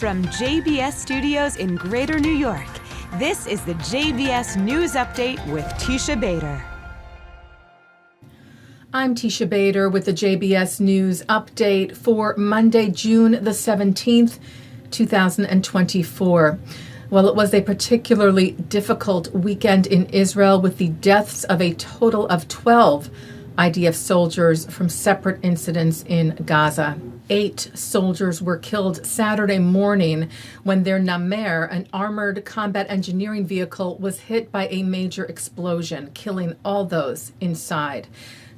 From JBS Studios in Greater New York, this is the JBS News Update with Teisha Bader. I'm Teisha Bader with the JBS News Update for Monday, June the 17th, 2024. Well, it was a particularly difficult weekend in Israel with the deaths of a total of 12 IDF soldiers from separate incidents in Gaza. 8 soldiers were killed Saturday morning when their Namer, an armored combat engineering vehicle, was hit by a major explosion, killing all those inside.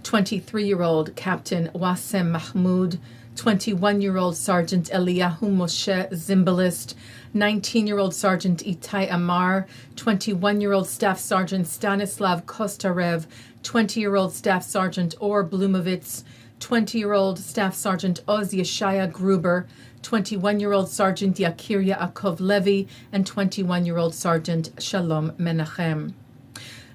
23-year-old Captain Wassem Mahmoud, 21-year-old Sergeant Eliyahu Moshe, Zimbalist, 19-year-old Sergeant Itai Amar, 21-year-old Staff Sergeant Stanislav Kostarev, 20-year-old Staff Sergeant Or Blumovitz, 20-year-old Staff Sergeant Oz Yeshaya Gruber, 21-year-old Sergeant Yakir Yaakov Levy, and 21-year-old Sergeant Shalom Menachem.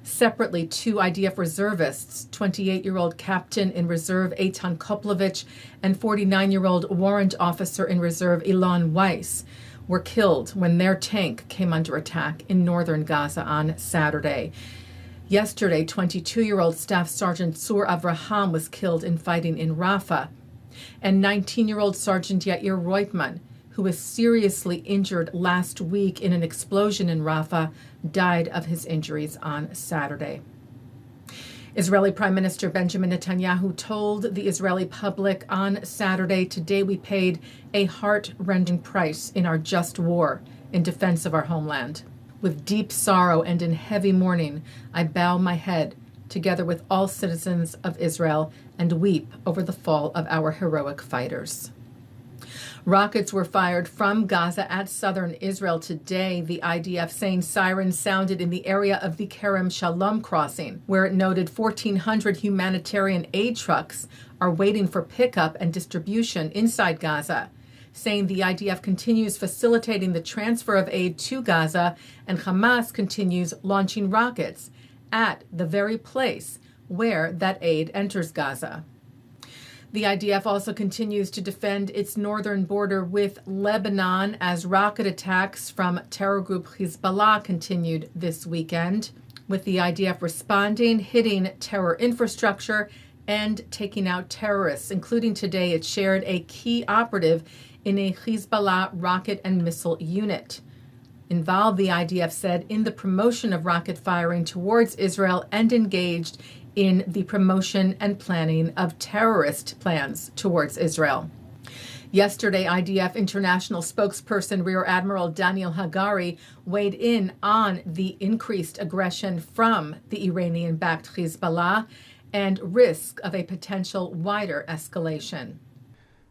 Separately, 2 IDF reservists, 28-year-old Captain in Reserve Eitan Koplovich and 49-year-old Warrant Officer in Reserve Ilan Weiss, were killed when their tank came under attack in northern Gaza on Saturday. Yesterday, 22-year-old Staff Sergeant Sur Avraham was killed in fighting in Rafah, and 19-year-old Sergeant Yair Reutman, who was seriously injured last week in an explosion in Rafah, died of his injuries on Saturday. Israeli Prime Minister Benjamin Netanyahu told the Israeli public on Saturday, "Today we paid a heart-rending price in our just war in defense of our homeland. With deep sorrow and in heavy mourning, I bow my head together with all citizens of Israel and weep over the fall of our heroic fighters." Rockets were fired from Gaza at southern Israel today, the IDF saying sirens sounded in the area of the Kerem Shalom crossing, where it noted 1,400 humanitarian aid trucks are waiting for pickup and distribution inside Gaza, saying the IDF continues facilitating the transfer of aid to Gaza and Hamas continues launching rockets at the very place where that aid enters Gaza. The IDF also continues to defend its northern border with Lebanon as rocket attacks from terror group Hezbollah continued this weekend, with the IDF responding, hitting terror infrastructure, and taking out terrorists, including today it shared a key operative in a Hezbollah rocket and missile unit. Involved, the IDF said, in the promotion of rocket firing towards Israel and engaged in the promotion and planning of terrorist plans towards Israel. Yesterday, IDF international spokesperson Rear Admiral Daniel Hagari weighed in on the increased aggression from the Iranian-backed Hezbollah and risk of a potential wider escalation.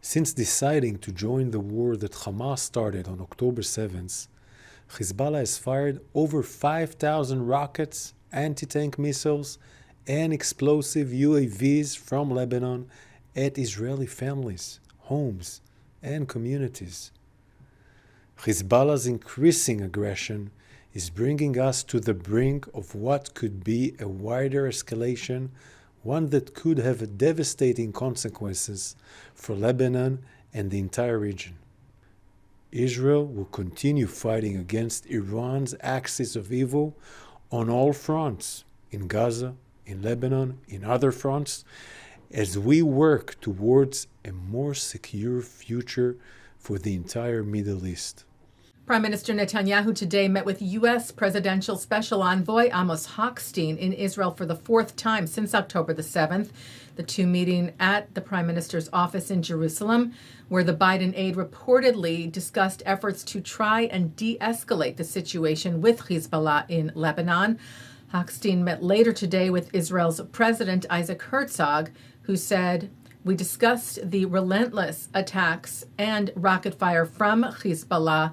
Since deciding to join the war that Hamas started on October 7th, Hezbollah has fired over 5,000 rockets, anti-tank missiles, and explosive UAVs from Lebanon at Israeli families, homes, and communities. Hezbollah's increasing aggression is bringing us to the brink of what could be a wider escalation, one that could have devastating consequences for Lebanon and the entire region. Israel will continue fighting against Iran's axis of evil on all fronts, in Gaza, in Lebanon, in other fronts, as we work towards a more secure future for the entire Middle East. Prime Minister Netanyahu today met with U.S. Presidential Special Envoy Amos Hochstein in Israel for the 4th time since October the 7th. The two meeting at the Prime Minister's office in Jerusalem, where the Biden aide reportedly discussed efforts to try and de-escalate the situation with Hezbollah in Lebanon. Hochstein met later today with Israel's President Isaac Herzog, who said, "We discussed the relentless attacks and rocket fire from Hezbollah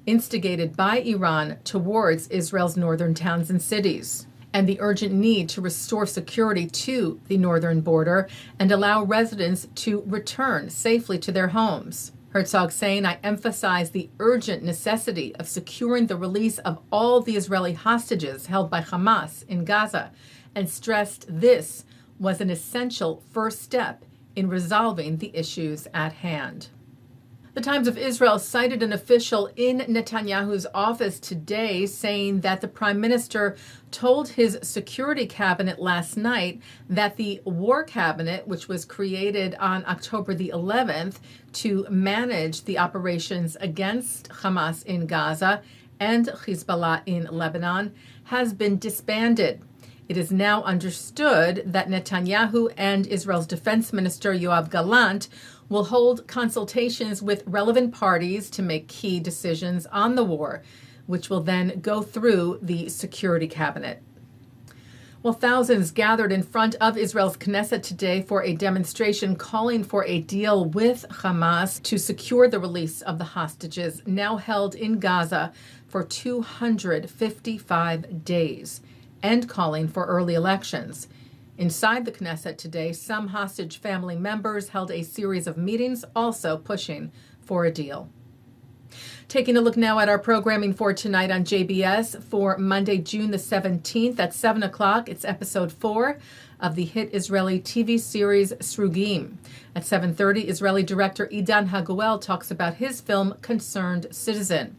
instigated by Iran towards Israel's northern towns and cities, and the urgent need to restore security to the northern border and allow residents to return safely to their homes." Herzog saying, "I emphasize the urgent necessity of securing the release of all the Israeli hostages held by Hamas in Gaza and stressed this was an essential first step in resolving the issues at hand." The Times of Israel cited an official in Netanyahu's office today saying that the prime minister told his security cabinet last night that the war cabinet, which was created on October the 11th to manage the operations against Hamas in Gaza and Hezbollah in Lebanon, has been disbanded. It is now understood that Netanyahu and Israel's defense minister Yoav Gallant will hold consultations with relevant parties to make key decisions on the war, which will then go through the security cabinet. Well, thousands gathered in front of Israel's Knesset today for a demonstration calling for a deal with Hamas to secure the release of the hostages now held in Gaza for 255 days, and calling for early elections. Inside the Knesset today, some hostage family members held a series of meetings, also pushing for a deal. Taking a look now at our programming for tonight on JBS for Monday, June the 17th at 7 o'clock. It's episode 4 of the hit Israeli TV series Surgim. At 7:30, Israeli director Idan Haguel talks about his film Concerned Citizen.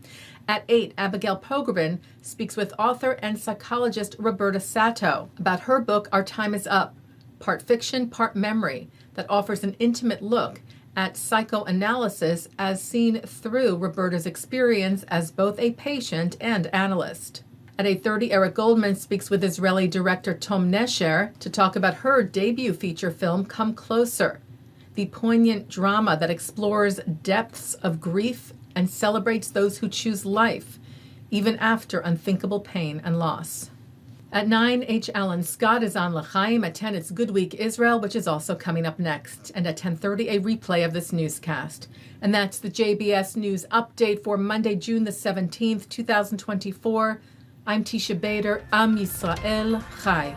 At 8, Abigail Pogrebin speaks with author and psychologist Roberta Satow about her book, Our Time is Up, part fiction, part memory, that offers an intimate look at psychoanalysis as seen through Roberta's experience as both a patient and analyst. At 8:30, Eric Goldman speaks with Israeli director Tom Nesher to talk about her debut feature film, Come Closer, the poignant drama that explores depths of grief and celebrates those who choose life, even after unthinkable pain and loss. At 9, H. Alan Scott is on L'chaim. At 10, it's Good Week Israel, which is also coming up next. And at 10:30, a replay of this newscast. And that's the JBS News Update for Monday, June the 17th, 2024. I'm Teisha Bader. Am Yisrael Chai.